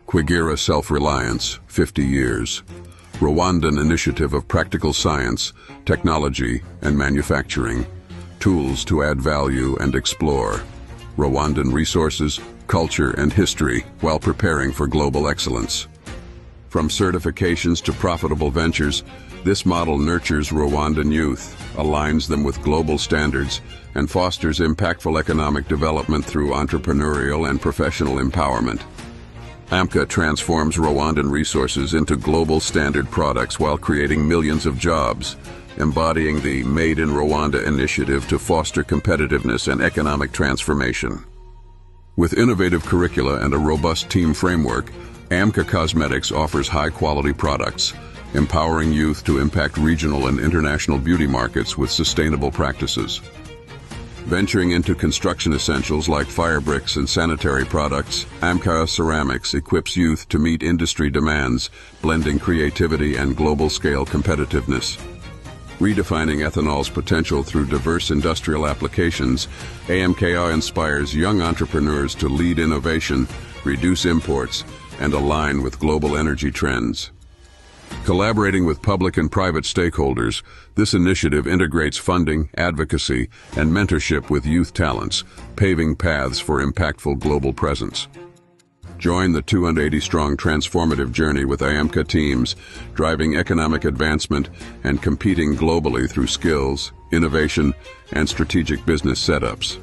KWIGIRA Self-Reliance, 50 years. Rwandan initiative of practical science, technology, and manufacturing. Tools to add value and explore. Rwandan resources, culture, and history while preparing for global excellence. From certifications to profitable ventures, this model nurtures Rwandan youth, aligns them with global standards, and fosters impactful economic development through entrepreneurial and professional empowerment. Amka transforms Rwandan resources into global standard products while creating millions of jobs, embodying the Made in Rwanda initiative to foster competitiveness and economic transformation. With innovative curricula and a robust team framework, Amka Cosmetics offers high-quality products, empowering youth to impact regional and international beauty markets with sustainable practices. Venturing into construction essentials like fire bricks and sanitary products, Amka Ceramics equips youth to meet industry demands, blending creativity and global-scale competitiveness. Redefining ethanol's potential through diverse industrial applications, AMKA inspires young entrepreneurs to lead innovation, reduce imports, and align with global energy trends. Collaborating with public and private stakeholders, this initiative integrates funding, advocacy, and mentorship with youth talents, paving paths for impactful global presence. Join the 280-strong transformative journey with Amka teams, driving economic advancement and competing globally through skills, innovation, and strategic business setups.